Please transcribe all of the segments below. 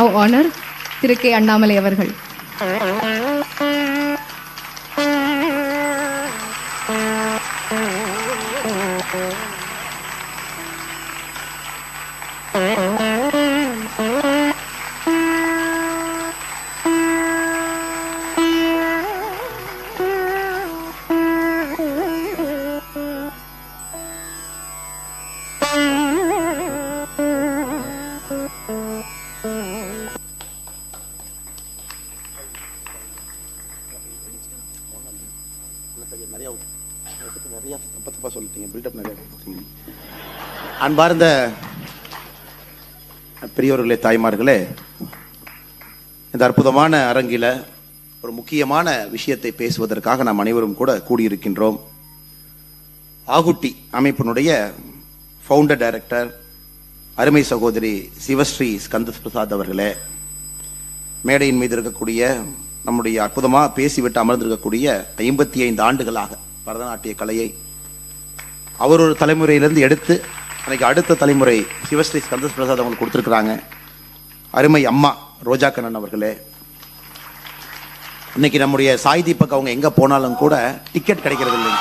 now honor Thiru K. Annamalai avargal. அன்பார்ந்த பெரியோர்களே, தாய்மார்களே, இந்த அற்புதமான அரங்கில ஒரு முக்கியமான விஷயத்தை பேசுவதற்காக நாம் அனைவரும் கூட கூடியிருக்கின்றோம். ஆகுட்டி அமைப்பினுடைய ஃபவுண்டர் டைரக்டர் அருமை சகோதரி சிவஸ்ரீ ஸ்கந்த பிரசாத் அவர்களே, மேடையின் மீது இருக்கக்கூடிய நம்முடைய அற்புதமாக பேசிவிட்டு அமர்ந்திருக்கக்கூடிய 55 ஆண்டுகளாக பரதநாட்டிய கலையை அவர் ஒரு தலைமுறையிலிருந்து எடுத்து அன்னைக்கு அடுத்த தலைமுறை சிவஸ்ரீ ஸ்கந்த பிரசாத் அவங்களுக்கு கொடுத்துருக்குறாங்க. அருமை அம்மா ரோஜா கண்ணன் அவர்களே, இன்னைக்கு நம்முடைய சாய் தீபக் அவங்க எங்க போனாலும் கூட டிக்கெட் கிடைக்கிறது இல்லைங்க.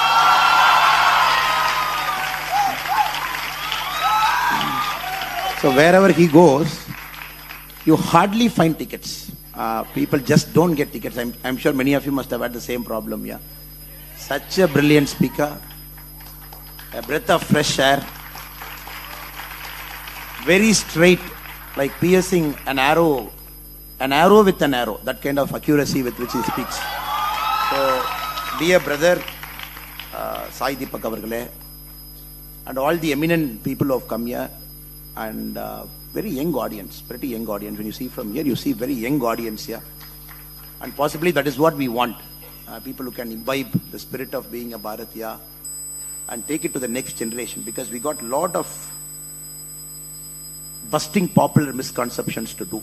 So wherever he goes, you hardly find tickets. People just don't get tickets. I'm sure many of you must have had the same problem. Yeah, such a brilliant speaker, a breath of fresh air, very straight, like piercing an arrow with an arrow. That kind of accuracy with which he speaks. So, dear brother, Sai Deepak avargale, and all the eminent people who have come here, and very young audience, pretty young audience. When you see from here, you see very young audience here, and possibly that is what we want. People who can imbibe the spirit of being a Bharatiya and take it to the next generation, because we got a lot of busting popular misconceptions to do,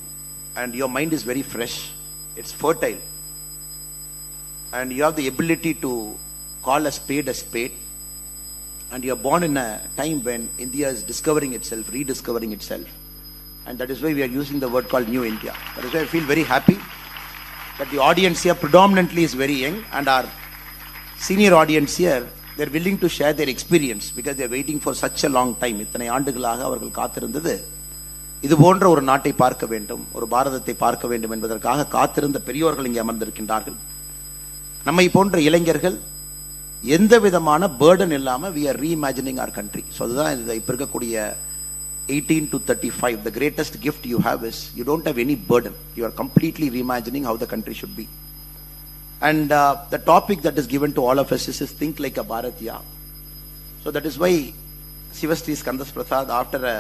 and your mind is very fresh, it's fertile, and you have the ability to call a spade, and you are born in a time when India is discovering itself, rediscovering itself, and that is why we are using the word called New India. That is why I feel very happy that the audience here predominantly is very young, and our senior audience here, they are willing to share their experience because they are waiting for such a long time. இத்தனை ஆண்டுகளாக அவர்கள் காத்திருந்தது இது போன்ற ஒரு நாட்டை பார்க்க வேண்டும், ஒரு பாரதத்தை பார்க்க வேண்டும் என்பதற்காக காத்திருந்த பெரியோர்கள் இங்கே அமர்ந்திருக்கின்றார்கள். நம்மை போன்ற இளைஞர்கள் எந்த விதமான burden இல்லாம we are reimagining our country. So அதுதான் இப்ப இருக்கக்கூடிய 18 to 35, the greatest gift you have is you don't have any burden. You are completely reimagining how the country should be. And the topic that is given to all of us is think like a Bharatiya. So that is why Sivasri Skanda Prasad, after a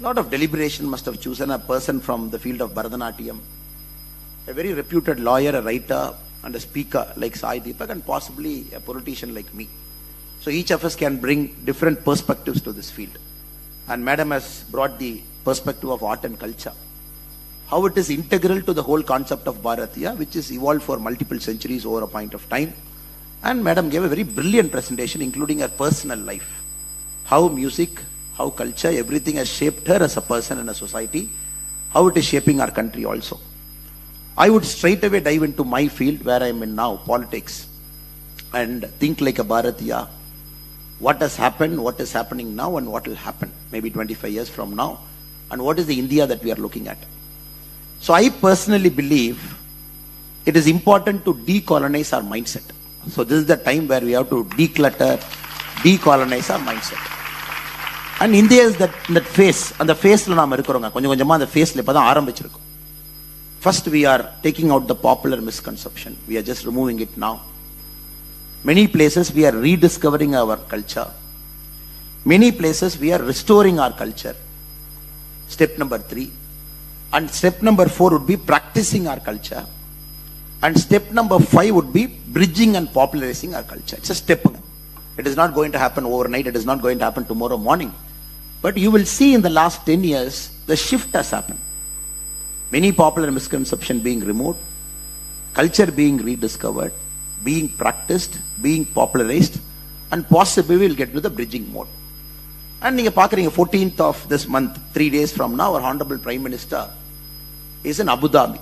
lot of deliberation, must have chosen a person from the field of Bharatanatyam, a very reputed lawyer, a writer, and a speaker like Sai Deepak, and possibly a politician like me. So each of us can bring different perspectives to this field. And Madam has brought the perspective of art and culture, how it is integral to the whole concept of Bharatiya, which is evolved for multiple centuries over a point of time. And Madam gave a very brilliant presentation, including her personal life, how music, how culture, everything has shaped her as a person in a society, how it is shaping our country also. I would straight away dive into my field where I am in now, politics, and think like a Bharatiya. What has happened, what is happening now, and what will happen maybe 25 years from now, and what is the India that we are looking at. So I personally believe it is important to decolonize our mindset. So this is the time where we have to declutter, decolonize our mindset. And India is that phase. And the phase la naam irukrunga konjam konjama the phase la ipoda aarambichirukom. First we are taking out the popular misconception. We are just removing it now. Many places we are rediscovering our culture. Many places we are restoring our culture. Step number 3. And step number 4 would be practicing our culture. And step number 5 would be bridging and popularizing our culture. It's a step. It is not going to happen overnight. It is not going to happen tomorrow morning. But you will see in the last 10 years, the shift has happened. Many popular misconceptions being removed, culture being rediscovered, being practiced, being popularized, and possibly we'll get to the bridging mode. And நீங்க பாக்குறீங்க 14th of this month, 3 days from now, our Honorable Prime Minister He's in Abu Dhabi.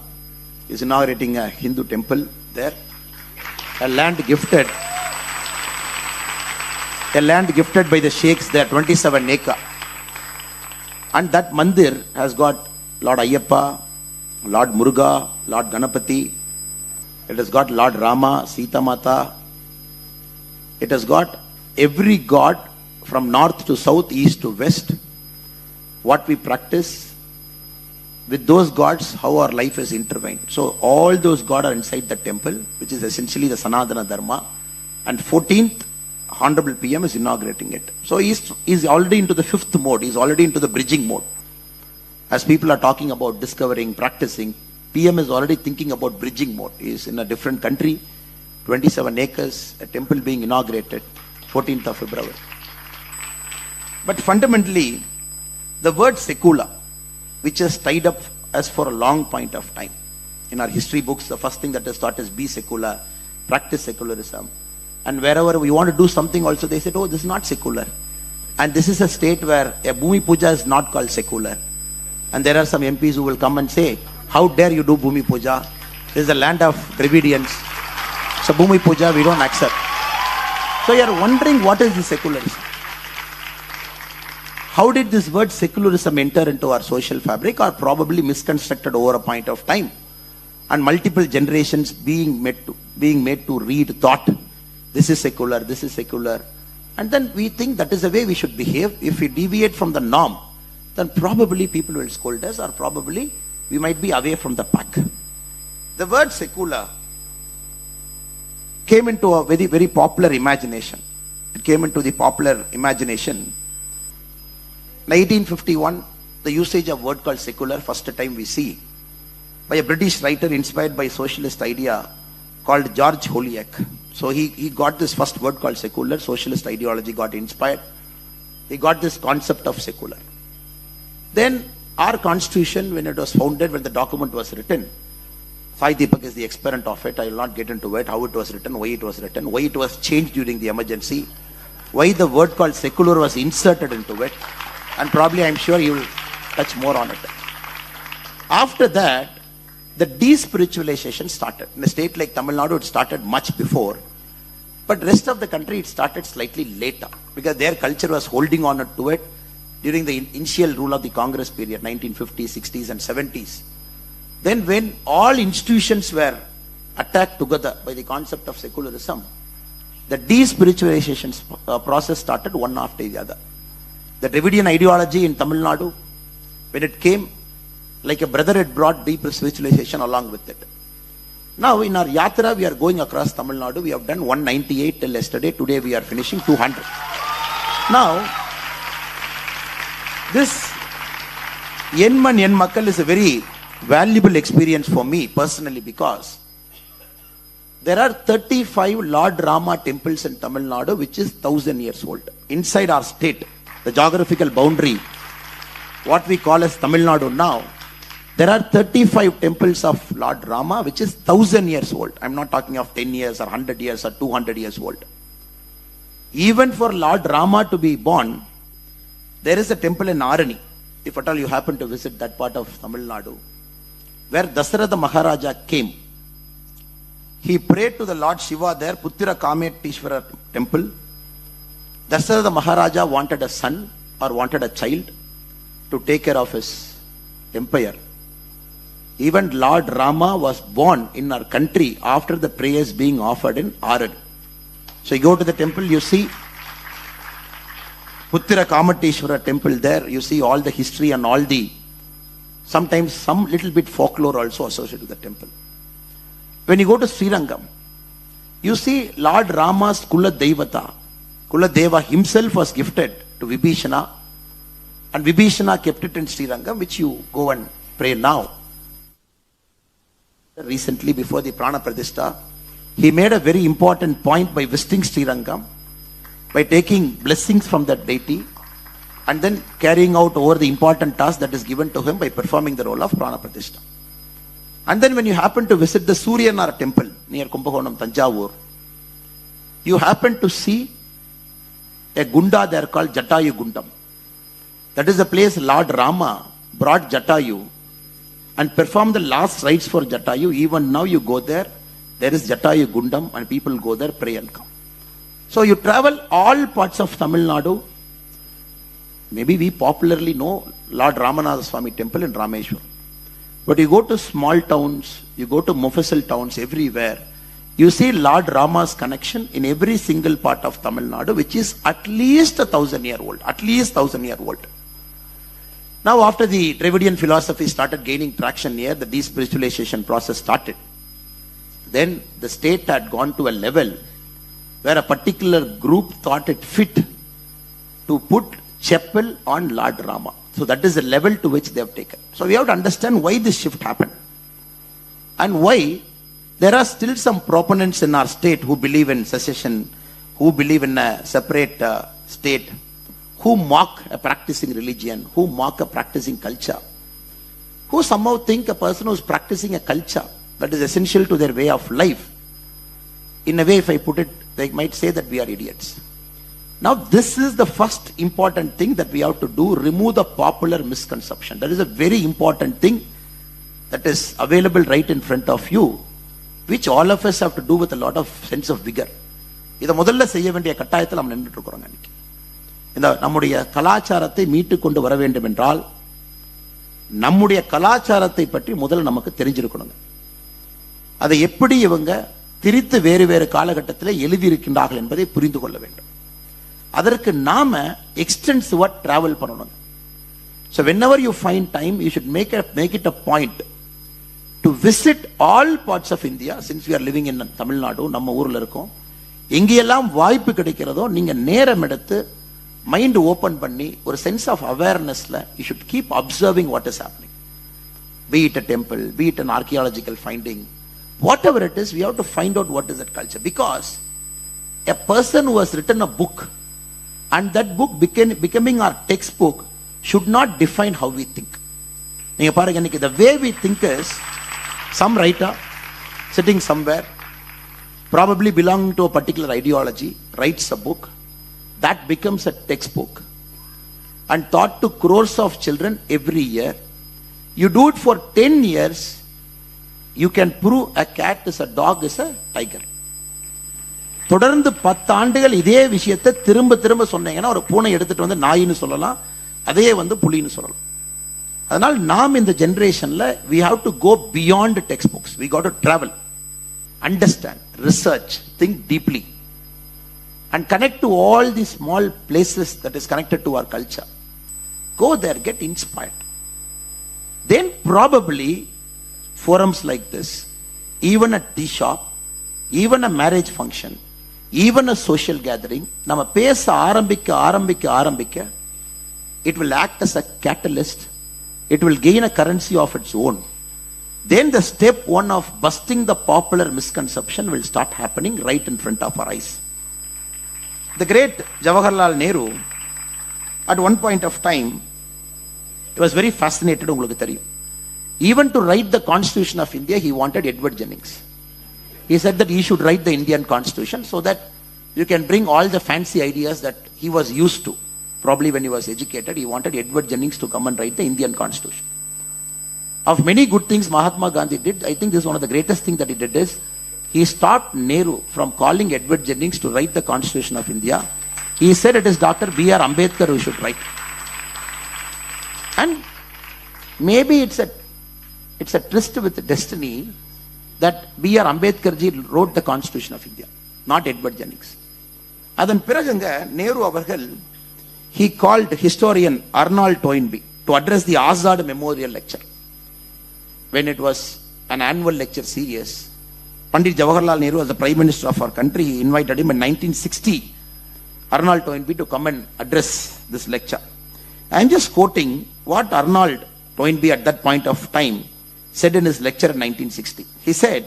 He's inaugurating a Hindu temple there. A land gifted by the sheikhs there, 27 acre. And that mandir has got Lord Ayyappa, Lord Muruga, Lord Ganapati. It has got Lord Rama, Sita Mata. It has got every god from north to south, east to west. What we practice with those gods, how our life is intertwined. So all those gods are inside the temple, which is essentially the Sanatana Dharma. And 14th Honorable PM is inaugurating it. So he's already into the fifth mode. He's already into the bridging mode. As people are talking about discovering, practicing, PM is already thinking about bridging mode. He's in a different country, 27 acres, a temple being inaugurated, 14th of February. But fundamentally, the word secular, which is tied up as for a long point of time. In our history books, the first thing that is taught is be secular, practice secularism. And wherever we want to do something also, they said, oh, this is not secular. And this is a state where a Bhumi Puja is not called secular. And there are some MPs who will come and say, how dare you do Bhumi Puja? This is the land of Dravidians. So Bhumi Puja we don't accept. So you are wondering, what is the secularism? How did this word secularism enter into our social fabric, or probably misconstructed over a point of time? And multiple generations being made to read thought, this is secular, this is secular. And then we think that is the way we should behave. If we deviate from the norm, then probably people will scold us, or probably we might be away from the pack. The word secular came into a very, very popular imagination. It came into the popular imagination. 1951, the usage of word called secular, first time we see, by a British writer inspired by socialist idea called George Holyoake. So he got this first word called secular, socialist ideology got inspired. He got this concept of secular. Then our constitution, when it was founded, when the document was written, Sai Deepak is the exponent of it. I will not get into it, how it was written, why it was changed during the emergency, why the word called secular was inserted into it, and probably I'm sure you will touch more on it. After that, the despiritualization started. In a state like Tamil Nadu, it started much before, but rest of the country, it started slightly later, because their culture was holding on to it during the initial rule of the Congress period, 1950s, 60s and 70s. Then when all institutions were attacked together by the concept of secularism, the despiritualization process started one after the other. The Dravidian ideology in Tamil Nadu, when it came, like a brother, had brought deep spiritualization along with it. Now in our yatra, we are going across Tamil Nadu. We have done 198 till yesterday. Today we are finishing 200. Now, this Yenman Yenmakkal is a very valuable experience for me personally, because there are 35 Lord Rama temples in Tamil Nadu, which is 1,000 years old. Inside our state, the geographical boundary, what we call as Tamil Nadu now, there are 35 temples of Lord Rama, which is 1,000 years old. I'm not talking of 10 years or 100 years or 200 years old. Even for Lord Rama to be born, there is a temple in Arani, if at all you happen to visit that part of Tamil Nadu, where Dasaratha Maharaja came. He prayed to the Lord Shiva there, Puttira Kametishvara temple. Dasaratha Maharaja wanted a son or wanted a child to take care of his empire. Even Lord Rama was born in our country after the prayers being offered in Arad. So you go to the temple, you see Puttira Kamateshwara temple there, you see all the history and all the, sometimes some little bit folklore also associated with the temple. When you go to Srirangam, you see Lord Rama's Kula Devata. Kula Deva himself was gifted to Vibhishana, and Vibhishana kept it in Srirangam, which you go and pray now. Recently, before the Prana Pradishta, he made a very important point by visiting Srirangam, by taking blessings from that deity, and then carrying out over the important task that is given to him by performing the role of Prana Pradishta. And then when you happen to visit the Suryanara temple near Kumbakonam, Tanjavur, you happen to see a Gunda there called Jatayu Gundam. That is the place Lord Rama brought Jatayu and perform the last rites for Jatayu. Even now you go there, there is Jatayu Gundam and people go there, pray and come. So you travel all parts of Tamil Nadu. Maybe we popularly know Lord Ramanatha Swami temple in Rameshwar. But you go to small towns, you go to Mufassal towns, everywhere, you see Lord Rama's connection in every single part of Tamil Nadu, which is at least 1,000-year old. At least 1,000-year old. Now after the Dravidian philosophy started gaining traction here, the despiritualization process started. Then the state had gone to a level where a particular group thought it fit to put chapel on Lord Rama. So that is the level to which they have taken. So we have to understand why this shift happened. And why there are still some proponents in our state who believe in secession, who believe in a separate state, who mock a practicing religion, who mock a practicing culture, who somehow think a person who is practicing a culture that is essential to their way of life. In a way, if I put it, they might say that we are idiots. Now, this is the first important thing that we have to do, remove the popular misconception. That is a very important thing that is available right in front of you, which all of us have to do with a lot of sense of vigor. இதை முதல்ல செய்ய வேண்டிய கட்டாயத்தில் நாம் நின்றுட்டு இருக்கிறோம். அன்னைக்கு இந்த நம்முடைய கலாச்சாரத்தை மீட்டு கொண்டு வர வேண்டும் என்றால் நம்முடைய கலாச்சாரத்தை பற்றி முதல்ல நமக்கு தெரிஞ்சிருக்கணுங்க. அதை எப்படி இவங்க திரித்து வேறு வேறு காலகட்டத்தில் எழுதியிருக்கின்றார்கள் என்பதை புரிந்து கொள்ள வேண்டும். அதற்கு நாம எக்ஸ்டென்சிவா டிராவல் பண்ணணும். So whenever you find time, you should make it a point to visit all parts of India. Since we are living in Tamil Nadu, நம்ம ஊர்ல இருக்கோம், எங்கெல்லாம் வாய்ப்பு கிடைக்கிறதோ நீங்க நேரம் எடுத்து மைண்ட் ஓபன் பண்ணி ஒரு சென்ஸ் ஆஃப் அவேர்னஸ்ல you should keep observing what is happening. Be it a temple, be it an archaeological finding, whatever it is, we have to find out what is that culture. Because a person who has written a book and that book becoming our textbook should not define how we think. நீங்க பாருங்க, இன்னைக்கு the way we think is some writer sitting somewhere, probably belonging to a particular ideology, writes a book that becomes a textbook and taught to crores of children every year. You do it for 10 years, you can prove a cat is a dog is a tiger. தொடர்ந்து 10 ஆண்டுகள் இதே விஷயத்தை திரும்ப திரும்ப சொன்னீங்கன்னா ஒரு பூனை எடுத்துட்டு வந்து நாயின்னு சொல்லலாம், அதே வந்து புலின்னு சொல்லலாம். அதனால் நாம் இந்த ஜெனரேஷன்ல we have to go beyond textbooks. We got to travel, understand, research, think deeply and connect to all these small places that is connected to our culture. Go there, get inspired. Then probably forums like this, even a tea shop, even a marriage function, even a social gathering, நம்ம பேச ஆரம்பிக்க it will act as a catalyst. It will gain a currency of its own. Then the step one of busting the popular misconception will start happening right in front of our eyes. The great Jawaharlal Nehru, at one point of time, he was very fascinated. உங்களுக்கு தெரியும், even to write the Constitution of India, he wanted Edward Jennings. He said that he should write the Indian Constitution so that you can bring all the fancy ideas that he was used to. Probably when he was educated, he wanted Edward Jennings to come and write the Indian Constitution. Of many good things Mahatma Gandhi did, I think this is one of the greatest things that he did is, he stopped Nehru from calling Edward Jennings to write the Constitution of India. He said it is Dr. B.R. Ambedkar who should write. And maybe it's a tryst with destiny that B.R. Ambedkar ji wrote the Constitution of India, not Edward Jennings. அதன் பிறகுங்க நேரு அவர்கள், he called historian Arnold Toynbee to address the Azad Memorial Lecture. When it was an annual lecture series, Pandit Jawaharlal Nehru, as the Prime Minister of our country, he invited him in 1960, Arnold Toynbee, to come and address this lecture. I am just quoting what Arnold Toynbee at that point of time said in his lecture in 1960. He said,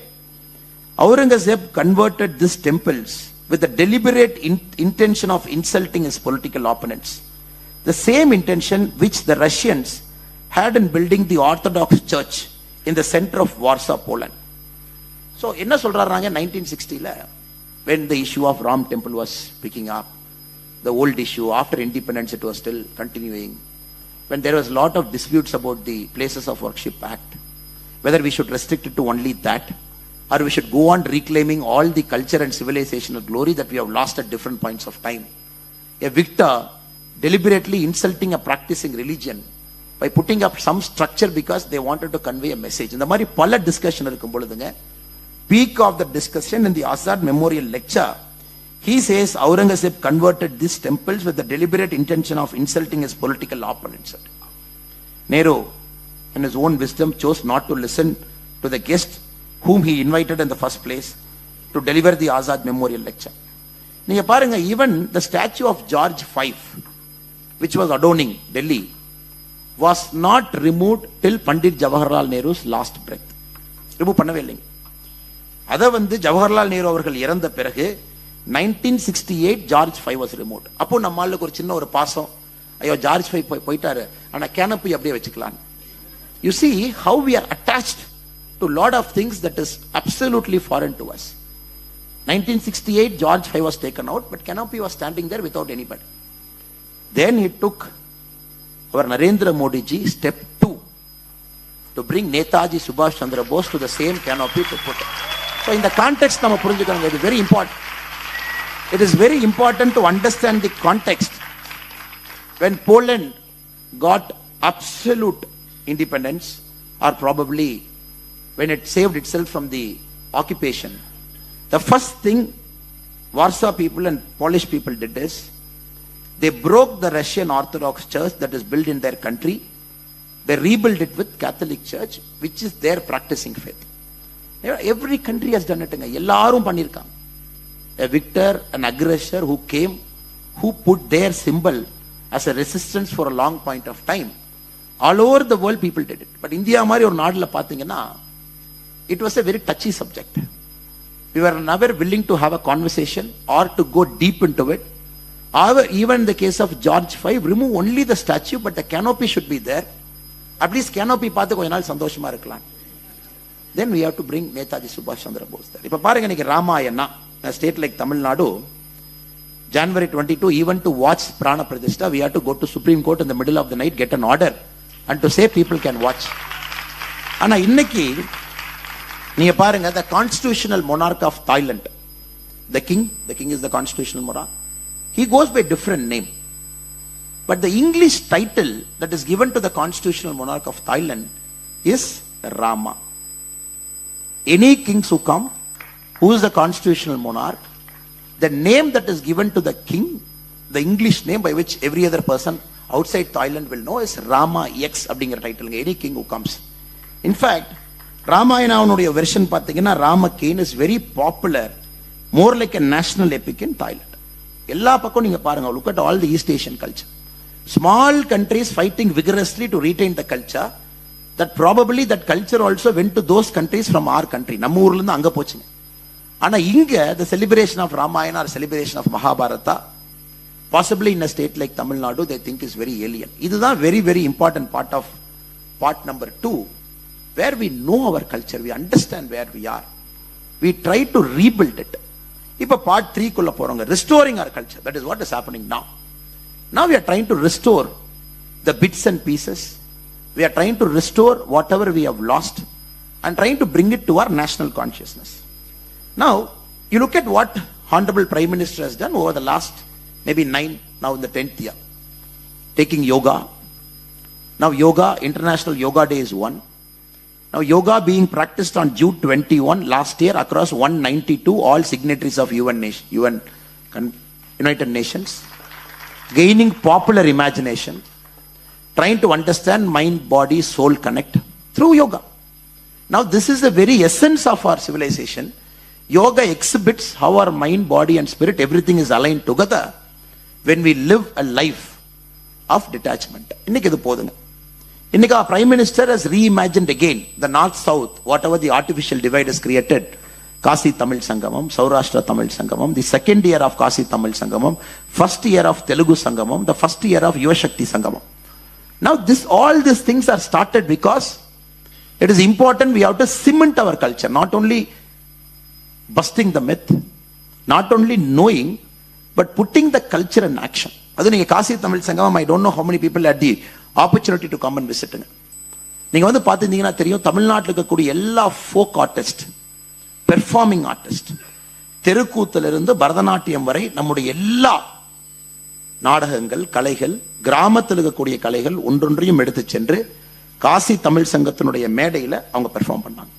Aurangzeb converted these temples with the deliberate intention of insulting his political opponents. The same intention which the Russians had in building the Orthodox Church in the center of Warsaw, Poland. So, என்ன சொல்றாங்க 1960ல, when the issue of Ram temple was picking up, the old issue, after independence it was still continuing, when there was a lot of disputes about the Places of Worship Act, whether we should restrict it to only that, or we should go on reclaiming all the culture and civilizational glory that we have lost at different points of time. A victor deliberately insulting a practicing religion by putting up some structure because they wanted to convey a message. இந்த மாதிரி பல discussion இருக்கும் பொழுதுங்க, peak of the discussion in the Azad Memorial Lecture, he says Aurangzeb converted these temples with the deliberate intention of insulting his political opponents. Nehru, in his own wisdom, chose not to listen to the guest whom he invited in the first place to deliver the Azad Memorial Lecture. நீங்க பாருங்க, even the statue of George V, which was adorning Delhi, was not removed till Pandit Jawaharlal Nehru's last breath. Remove பண்ணவே இல்லைங்க. அதை ஜவஹர்லால் நேரு அவர்கள் இறந்த பிறகு 1968 George 5 was removed. அப்போ நம்ம ஆளுக்கு ஒரு சின்ன ஒரு பாசம், ஐயோ ஜார்ஜ் 5 போயிட்டாரு, ஆனா கேனப்பி அப்படியே வச்சுக்கலாம். You see how we are attached to lot of things that is absolutely foreign to us. 1968 George 5 was taken out, but canopy was standing there without anybody. Then he took our Narendra Modi ji step 2 to bring Netaji Subhash Chandra Bose to the same canopy to put it. So in the context nama purinjukanga, it is very important. It is very important to understand the context. When Poland got absolute independence, or probably when it saved itself from the occupation, the first thing Warsaw people and Polish people did is they broke the Russian Orthodox Church that is built in their country. They rebuilt it with Catholic Church, which is their practicing faith. Every country has done it. எல்லாரும் பண்ணிருக்காங்க. A victor, an aggressor who came, who put their symbol as a resistance for a long point of time. All over the world people did it. But India மாதிரி ஒரு நாடுல பாத்தீங்கன்னா, it was a very touchy subject. We were never willing to have a conversation or to go deep into it. However, even in the case of George V, remove only the statue, but the canopy should be there. At least canopy பார்த்து கொஞ்ச நாள் சந்தோஷமா இருக்கலாம். Then we have to bring Netaji Subhash Chandra Bose there. இப்ப பாருங்க, இன்னைக்கு Ramayana, a state like Tamil Nadu, January 22, even to watch Prana Pradishta, we have to go to Supreme Court in the middle of the night, get an order, and to say people can watch. ஆனா இன்னைக்கு நீங்க பாருங்க, the constitutional monarch of Thailand, the king is the constitutional monarch. He goes by different name, but the English title that is given to the constitutional monarch of Thailand is Rama. Any kings who come, who is the constitutional monarch, the name that is given to the king, the English name by which every other person outside Thailand will know, is Rama X அப்படிங்கிற title. Any king who comes. In fact, ராமாயணாவுடைய version பார்த்தீங்கன்னா Ramakien is very popular, more like a national epic in Thailand. எல்லா பக்கம் நீங்க பாருங்க, look at all the East Asian culture. Small countries fighting vigorously to retain the culture, that probably that culture also went to those countries from our country. நம்ம ஊர்ல இருந்து அங்க போச்சுங்க. ஆனா இங்க the celebration of Ramayana or celebration of Mahabharata, possibly in a state like Tamil Nadu, they think is very alien. இதுதான் very very important part of part number 2, where we know our culture, we understand where we are, we try to rebuild it. இப்ப part 3 குள்ள போறோங்க, restoring our culture. That is what is happening now. Now we are trying to restore the bits and pieces. We are trying to restore whatever we have lost and trying to bring it to our national consciousness. Now you look at what Honorable Prime Minister has done over the last maybe 9, now in the 10th year, taking yoga. Now yoga, International Yoga Day is 1. Now yoga being practiced on June 21 last year across 192 all signatories of United Nations, gaining popular imagination, trying to understand mind, body, soul connect through yoga. Now this is the very essence of our civilization. Yoga exhibits how our mind, body and spirit, everything is aligned together when we live a life of detachment. இன்னைக்கு இது போதுங்க. இன்னைக்கு our Prime Minister has reimagined again the north-south, whatever the artificial divide is created. Kasi Tamil Sangamam, Saurashtra Tamil Sangamam, the second year of Kasi Tamil Sangamam, first year of Telugu Sangamam, the first year of Yuva Shakti Sangamam. Now all these things are started because it is important we have to cement our culture, not only busting the myth, not only knowing, but putting the culture in action. Adu neenga Kasi Tamil Sangamam, I don't know how many people had the opportunity to come and visit. நீங்க வந்து பார்த்துருந்தீங்கன்னா தெரியும், தமிழ்நாட்டில் இருக்கக்கூடிய எல்லா folk artist, performing artist, தெருக்கூத்திலிருந்து பரதநாட்டியம் வரை நம்முடைய எல்லா நாடகங்கள், கலைகள், கிராமத்தில் இருக்கக்கூடிய கலைகள் ஒன்றொன்றையும் எடுத்து சென்று காசி தமிழ் சங்கத்தினுடைய மேடையில் அவங்க பெர்ஃபார்ம் பண்ணாங்க.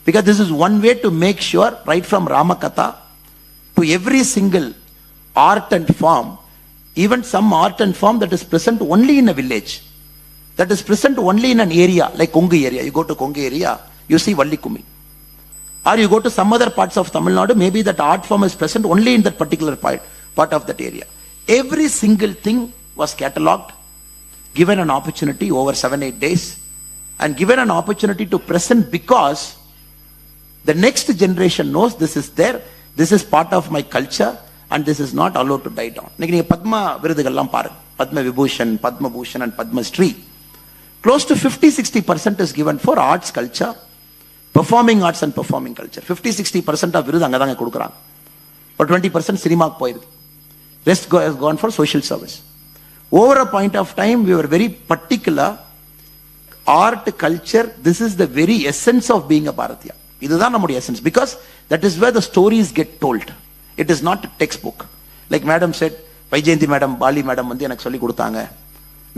Because this is one way to make sure, right from Ramakatha to every single art and form, even some art and form that is present only in a village, that is present only in an area like Kongu area. You go to Kongu area, you see Vallikumi. Or you go to some other parts of Tamil Nadu, maybe that art form is present only in that particular part of that area. Every single thing was catalogued, given an opportunity over 7-8 days, and given an opportunity to present, because the next generation knows this is there, this is part of my culture, and this is not allowed to die down. இன்னைக்கு நீங்க பத்மா விருதுகள்லாம் பாருங்க, Padma Vibhushan, Padma Bhushan and Padma Sri. Close to 50-60% is given for arts, culture, performing arts and performing culture. 50-60% of விருது அங்கதாங்க கொடுக்குறாங்க. ஒரு 20% சினிமாக்கு போயிருது. Rest has gone for social service. Over a point of time, we were very particular. Art, culture, this is the very essence of being a Bharatiya. இதுதான் நம்முடைய essence, because that is where the stories get told. It is not a textbook. Like madam said, Vaijayanti madam, Bali madam வந்து எனக்கு சொல்லி கொடுத்தாங்க.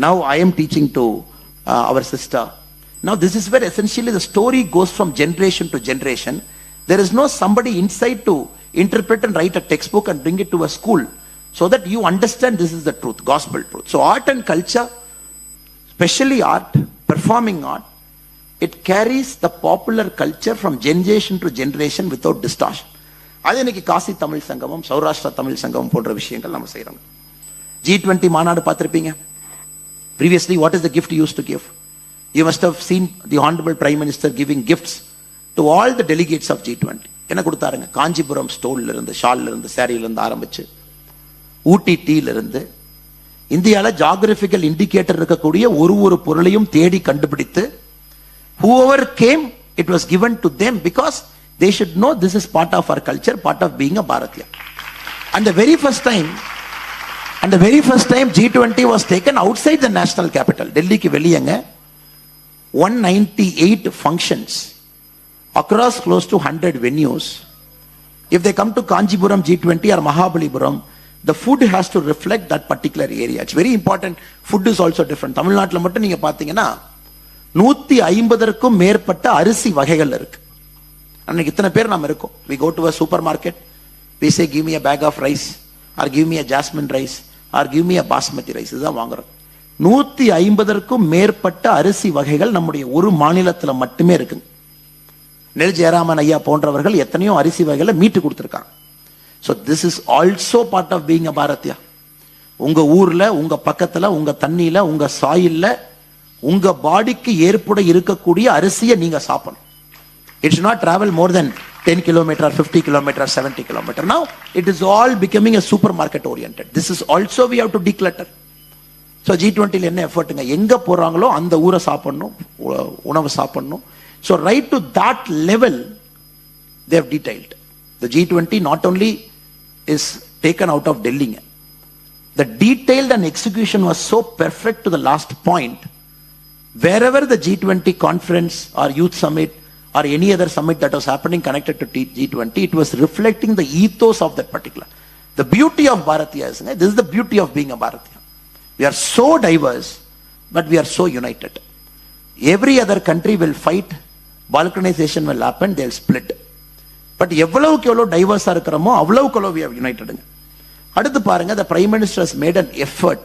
Now I am teaching to our sister. Now this is where essentially the story goes from generation to generation. There is no somebody inside to interpret and write a textbook and bring it to a school so that you understand this is the truth, gospel truth. So art and culture, especially art, performing art, it carries the popular culture from generation to generation without distortion. அது இன்னைக்கு காசி தமிழ் சங்கமம், சௌராஷ்டிரா தமிழ் சங்கமம் போன்ற விஷயங்கள் நம்ம செய்யறோம். G20 மாநாடு பார்த்திருப்பீங்க. Previously, what is the gift you used to give? You must have seen the Honorable Prime Minister giving gifts to all the delegates of G20. என்ன கொடுத்தாருங்க? காஞ்சிபுரம் ஸ்டோல்ல இருந்து, ஷால்ல இருந்து, சாரியில இருந்து ஆரம்பிச்சு ஊட்டி டீல இருந்து இந்தியாவில் ஜியோகிராபிக்கல் இண்டிகேட்டர் இருக்கக்கூடிய ஒரு பொருளையும் தேடி கண்டுபிடித்து, whoever came, it was given to them because they should know this is part of our culture, part of being a Bharatiya. And the very first time G20 was taken outside the national capital, Delhi ki veliyanga, 198 functions across close to 100 venues. If they come to Kanjipuram G20 or Mahabalipuram, the food has to reflect that particular area. It's very important. Food is also different. Tamil Nadu மட்டும் நீங்க பாத்தீங்கன்னா 150க்கும் மேற்பட்ட அரிசி வகைகள் இருக்கு. அன்னைக்கு இத்தனை பேர் நாம இருக்கோம். We go to a supermarket, we say give me a bag of rice or give me a jasmine rice or give me a basmati rice. இதுதான் வாங்குறோம். 150க்கும் மேற்பட்ட அரிசி வகைகள் நம்முடைய ஒரு மாநிலத்தில் மட்டுமே இருக்கு. நெல் ஜெயராமன் ஐயா போன்றவர்கள் எத்தனையோ அரிசி வகைகளை மீட்டு கொடுத்திருக்காங்க. So this is also part of being a Bharatiya. உங்க ஊர்ல, உங்க பக்கத்துல, உங்க தண்ணியில, உங்க சாயில்ல, உங்க பாடிக்கு ஏற்பட இருக்கக்கூடிய அரிசியை நீங்க சாப்பிடணும். It should not travel more than 10 km, 50 km, 70 km. Now it is all becoming a supermarket oriented. This is also we have to declutter. So G20 என்ன எஃபர்ட்டுங்க, எங்க போறாங்களோ அந்த ஊரை சாப்பிடணும், உணவு சாப்பிடணும். So right to that level they have detailed. The G20 not only is taken out of Delhi, the detailed and execution was so perfect to the last point. Wherever the G20 conference or youth summit or any other summit that was happening connected to G20, it was reflecting the ethos of that particular. The beauty of Bharatiya is, this is the beauty of being a Bharatiya. We are so diverse, but we are so united. Every other country will fight, balkanization will happen, they'll split. But எவ்வளவுக்கு எவ்வளவு டைவர்ஸா இருக்கிறோமோ அவ்வளவுக்கு எவ்வளவு we have united. அடுத்து பாருங்க, the Prime Minister has made an effort,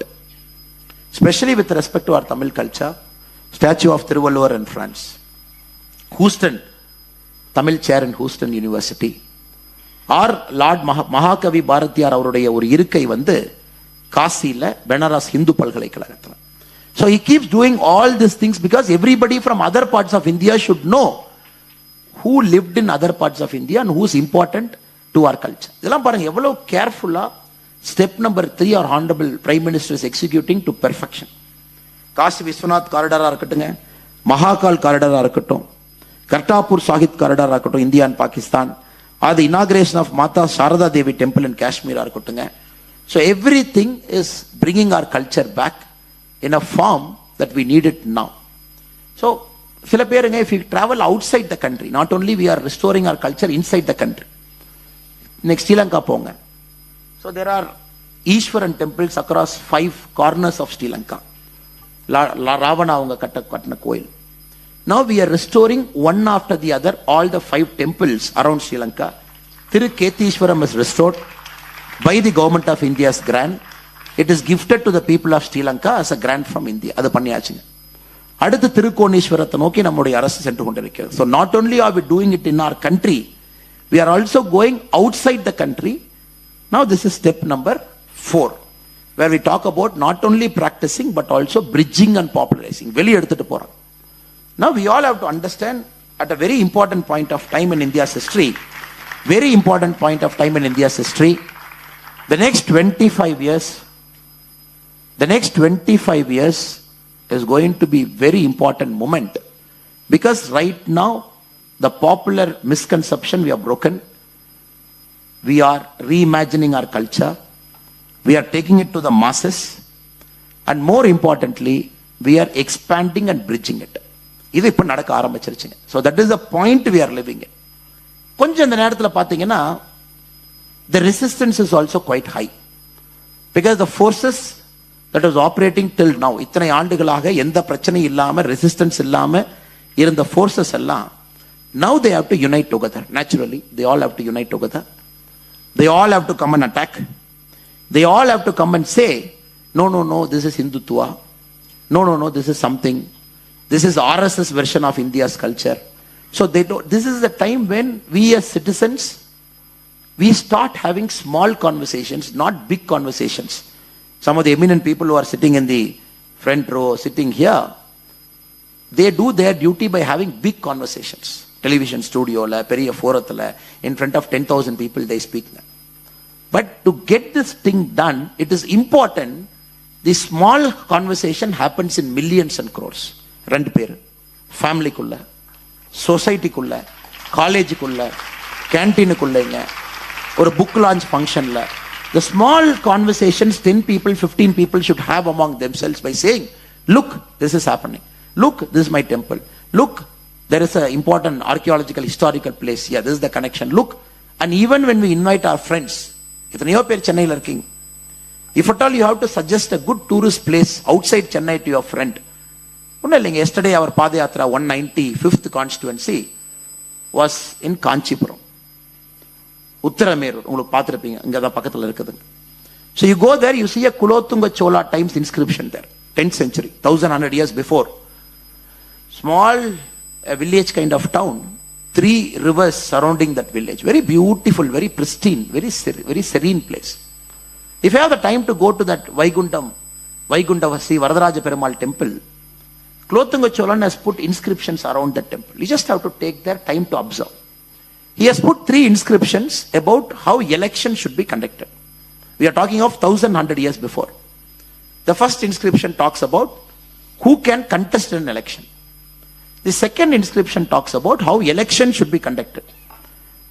especially with respect to our Tamil culture, statue of Thiruvalluvar in France, Houston, Tamil chair in Houston University, or Lord Mahakavi Bharatiyar அவருடைய ஒரு இருக்கை வந்து காசியில பெனாரஸ் இந்து பல்கலைக்கழகத்துல. So he keeps doing all these things because everybody from other parts of India should know who lived in other parts of India and who is important to our culture. இதெல்லாம் பாருங்க எவ்வளவு கேர்ஃபுல்லா step number 3 our honorable prime minister is executing to perfection. Kashi Vishwanath காரிடாரா இருக்கட்டுங்க, மகாகால் காரிடாரா இருக்கட்டும், கர்தாப்பூர் சாஹித் காரிடாரா இருக்கட்டும், India and Pakistan, or the inauguration of Mata Sharada Devi temple in Kashmir இருக்கட்டுங்க. So everything is bringing our culture back in a form that we need it now. So, சில பேருங்க, if you travel outside the country, not only we are restoring our culture inside the country. Next, Sri Lanka போங்க. So there are Ishwaran temples across 5 corners of Sri Lanka. Ravana அவங்க கட்டின கோயில். Now we are restoring one after the other all the 5 temples around Sri Lanka. Tiruketishwaram is restored by the government of India's grant. It is gifted to the people of Sri Lanka as a grant from India. அது பண்ணியாச்சுங்க. அடுத்து திருக்கோணேஸ்வரத்தை நோக்கி நம்முடைய அரசு சென்று கொண்டிருக்கிறது. So not only are we doing it in our country, we are also going outside the country. Now this is step number 4, where we talk about not only practicing but also bridging and popularizing. வெளிய எடுத்துட்டு போறோம். Now we all have to understand at a very important point of time in India's history, very important point of time in India's history, the next 25 years is going to be very important moment, because right now the popular misconception we have broken. We are reimagining our culture, we are taking it to the masses, and more importantly we are expanding and bridging it. இது இப்ப நடக்க ஆரம்பிச்சிருச்சுங்க. So that is the point we are living in. கொஞ்சம் இந்த நேரத்துல பாத்தீங்கன்னா the resistance is also quite high, because the forces that was operating till now, இத்தனை ஆண்டுகளாக எந்த பிரச்சனையும் இல்லாம ரெசிஸ்டன்ஸ் இல்லாம இருந்த forces எல்லாம் now they have to unite together. Naturally they all have to unite together. They all have to come and attack. They all have to come and say, no, this is Hindutva. No, this is something. This is RSS version of India's culture. So this is the time when we as citizens, we start having small conversations, not big conversations. Some of the eminent people who are sitting in the front row, sitting here, they do their duty by having big conversations. Television studio la, periya forathla, in front of 10,000 people they speak. But to get this thing done, it is important the small conversation happens in millions and crores. ரெண்டு பேர் ஃபேமிலிக்குள்ள, சொசைட்டிக்குள்ள, காலேஜுக்குள்ள, கேன்டீனுக்குள்ளங்க, ஒரு book launch ஃபங்க்ஷன்ல, the small conversations 10 people, 15 people should have among themselves by saying, look, this is happening. Look, this is my temple. Look, there is an important archaeological historical place here. This is the connection. Look, and even when we invite our friends, எத்தனையோ பேர் சென்னையில் இருக்கீங்க, if at all you have to suggest a good tourist place outside Chennai to your friend, ஒன்றும் இல்லைங்க. yesterday our பாதயாத்ரா 195th constituency was in Kanchipuram, Uthiramerur. உங்களுக்கு பார்த்துருப்பீங்க, இங்கே தான் பக்கத்தில் இருக்குதுங்க. So you go there, you see a Kulothunga Chola times inscription there, 10th century, 1100 years before. Small village kind of town, 3 rivers surrounding that village, very beautiful, very pristine, very serene place. If you have the time to go to that Vaikuntavasi Varadaraja Perumal temple, Kulothunga Cholan has put inscriptions around that temple. You just have to take their time to observe. He has put 3 inscriptions about how election should be conducted. We are talking of 1100 years before. The first inscription talks about who can contest an election. The second inscription talks about how election should be conducted.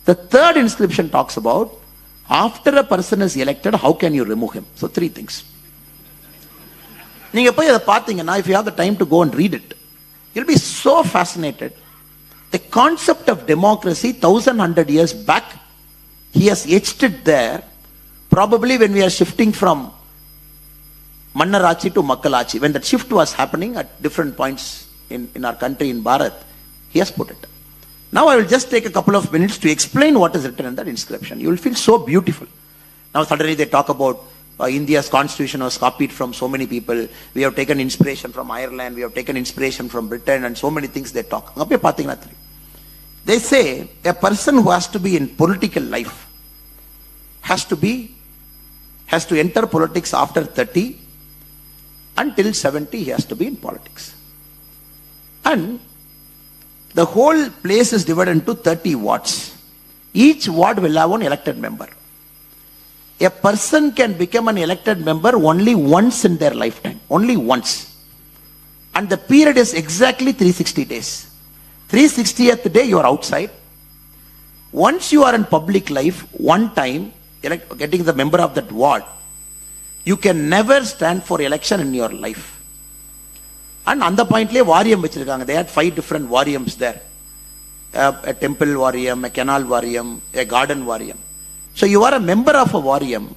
The third inscription talks about after a person is elected, how can you remove him? So 3 things. நீங்க போய் அதை பார்த்தீங்கன்னா, if you have the time to go and read it, you'll be so fascinated. The concept of democracy 1100 years back, he has etched it there. Probably when we are shifting from Mannarachi to Makkalachi, when that shift was happening at different points in our country, in Bharat, he has put it. Now I will just take a couple of minutes to explain what is written in that inscription. You will feel so beautiful. Now suddenly they talk about India's constitution was copied from so many people. We have taken inspiration from Ireland. We have taken inspiration from Britain, and so many things they talk. They say a person who has to be in political life has to enter politics after 30. Until 70 he has to be in politics. And the whole place is divided into 30 wards. Each ward will have one elected member. A person can become an elected member only once in their lifetime. Only once. And the period is exactly 360 days. 360th day you are outside. Once you are in public life, one time, getting the member of that ward, you can never stand for election in your life. And அந்த பாயிண்ட்லயே வாரியம் வச்சிருக்காங்க. They had 5 different வாரியம்ஸ் there. A temple வாரியம், a canal வாரியம், a garden வாரியம். So you are a member of a வாரியம்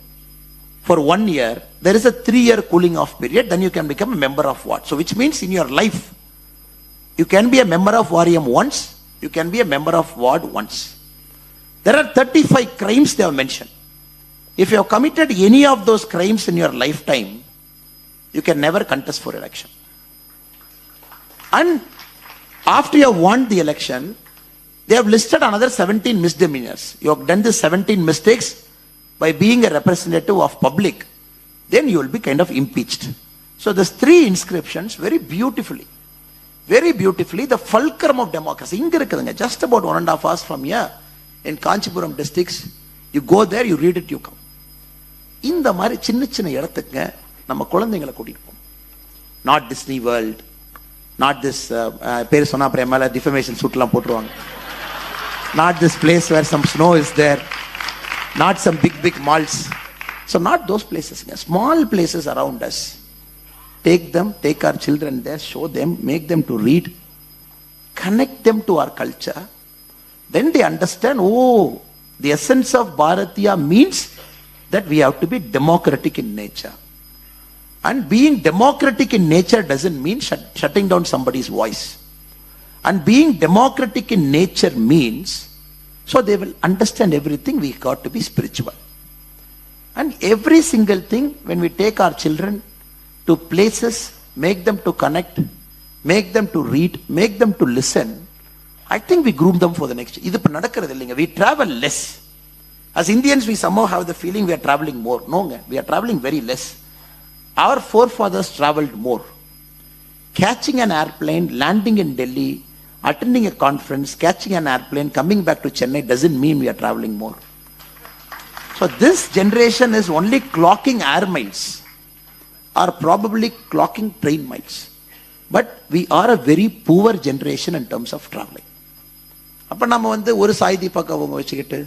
for 1 year. There is a 3-year cooling off period. Then you can become a member of what? So which means in your life, you can be a member of வாரியம் once. You can be a member of ward once. There are 35 crimes they have mentioned. If you have committed any of those crimes in your lifetime, you can never contest for election. And after you have won the election, they have listed another 17 misdemeanors. You have done the 17 mistakes by being a representative of public, then you will be kind of impeached. So there's 3 inscriptions very beautifully, the fulcrum of democracy. Inga irukudunga, just about 1.5 hours from here in Kanchipuram districts. You go there, you read it, you come. இந்த மாதிரி சின்ன சின்ன இடத்துக்கு நம்ம குழந்தைங்களை கூட்டிட்டு போகணும். Not Disney World, not this பேர் சொன்னா அப்புறம் மேல டிஃபமேஷன் சூட்லாம் போட்டுருவாங்க. Not this place where some snow is there, not some big malls. So not those places, small places around us. Take them, take our children there, show them, make them to read, connect them to our culture. Then they understand, oh, the essence of Bharatiya means that we have to be democratic in nature. And being democratic in nature doesn't mean shutting down somebody's voice. And being democratic in nature means, so they will understand everything, we got to be spiritual. And every single thing, when we take our children to places, make them to connect, make them to read, make them to listen, I think we groom them for the next. இது இப்ப நடக்கிறது இல்லைங்க. We travel less. As Indians, we somehow have the feeling we are traveling more. No, we are traveling very less. Our forefathers traveled more. Catching an airplane, landing in Delhi, attending a conference, catching an airplane, coming back to Chennai doesn't mean we are traveling more. So this generation is only clocking air miles, or probably clocking train miles. But we are a very poor generation in terms of traveling. அப்ப நம்ம வந்து ஒரு சாய் தீபக் அவங்க வச்சுக்கிட்டு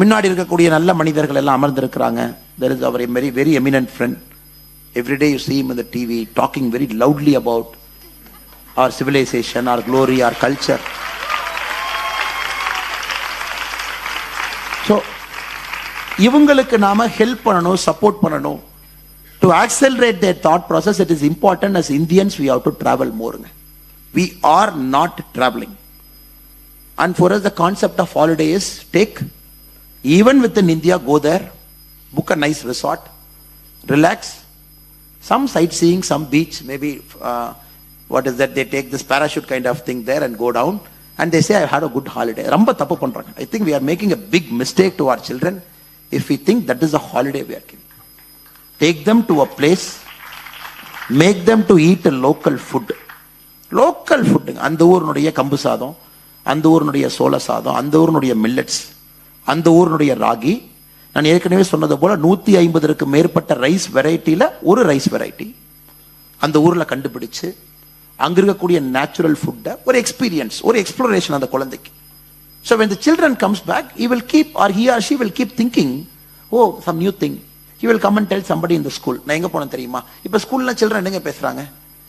முன்னாடி இருக்கக்கூடிய நல்ல மனிதர்கள் எல்லாம் அமர்ந்திருக்கிறாங்க. There is our very eminent friend. Every day you see him in the TV talking very loudly about our civilization, our glory, our culture. So இவங்களுக்கு நாம ஹெல்ப் பண்ணணும், சப்போர்ட் பண்ணணும். To accelerate their thought process, it is important as Indians we have to travel more. We are not traveling. And for us the concept of holiday is take, even within India, go there, book a nice resort, relax, some sightseeing, some beach, maybe what is that, they take this parachute kind of thing there and go down and they say I had a good holiday. Ramba tappu pandranga. I think we are making a big mistake to our children if we think that is a holiday we are giving. Take them to a place, make them to eat a local food. Local food. அந்த ஊருடைய கம்பு சாதம், அந்த ஊருடைய சோள சாதம், அந்த ஊருடைய மில்லட்ஸ், அந்த ஊருடைய ராகி. நான் ஏற்கனவே சொன்னது போல 150க்கு மேற்பட்ட ரைஸ் வெரைட்டில ஒரு ரைஸ் வெரைட்டி அந்த ஊர்ல கண்டுபிடிச்சு அங்க இருக்கக்கூடிய நேச்சுரல் ஃபுட்டை ஒரு எக்ஸ்பீரியன்ஸ், ஒரு எக்ஸ்ப்ளோரேஷன் அந்த குழந்தைக்கு. So when the children comes back, he will keep, or he or she will keep thinking, oh, some new thing. He will come and tell somebody in the school, நான் எங்க போனேன் தெரியுமா? இப்ப ஸ்கூல்ல children என்னங்க பேசுறாங்க?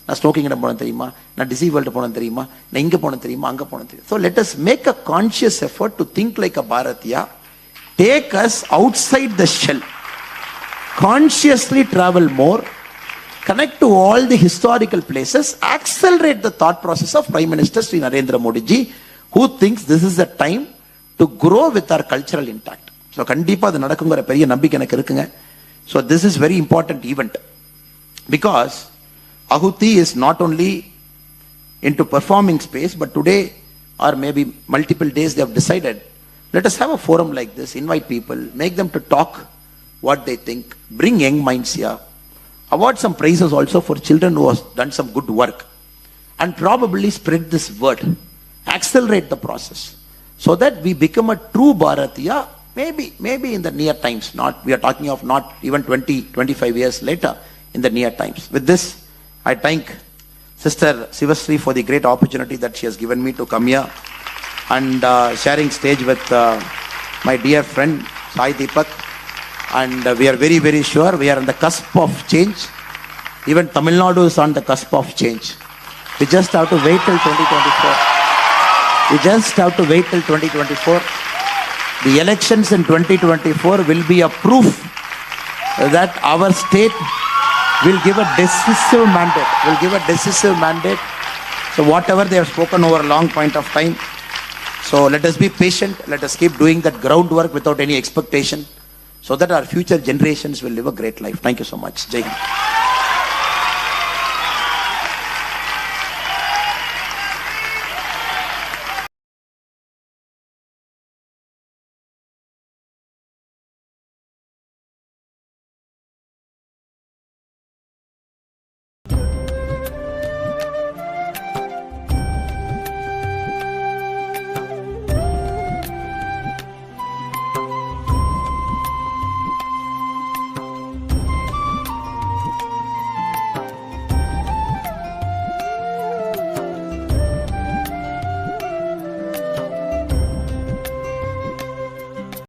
நான் ஸ்மோக்கிங் இடம் போனேன் தெரியுமா? நான் டிசி வேர்ல்டு போனேன் தெரியுமா? நான் இங்க போனேன் தெரியுமா? அங்க போனேன் தெரியுமா? So let us make a conscious effort to think like a Bharatiya. Take us outside the shell. Consciously travel more. Connect to all the historical places. Accelerate the thought process of Prime Minister Sri Narendra Modi ji, who thinks this is the time to grow with our cultural intact. So கண்டிப்பா அது நடக்குங்கிற பெரிய நம்பிக்கை எனக்கு இருக்குங்க. So this is very important event because Ahuti is not only into performing space, but today or maybe multiple days they have decided, let us have a forum like this, invite people, make them to talk what they think, bring young minds here, award some prizes also for children who have done some good work, and probably spread this word, accelerate the process so that we become a true Bharatiya. Maybe in the near times, not, we are talking of not even 20-25 years later, in the near times. With this, I thank Sister Sivasri for the great opportunity that she has given me to come here and sharing stage with my dear friend Sai Deepak. And we are very, very sure we are on the cusp of change. Even Tamil Nadu is on the cusp of change. We just have to wait till 2024. We just have to wait till 2024. The elections in 2024 will be a proof that our state will give a decisive mandate. So whatever they have spoken over a long point of time, so let us be patient. Let us keep doing that groundwork without any expectation, so that our future generations will live a great life. Thank you so much. Jai Hind.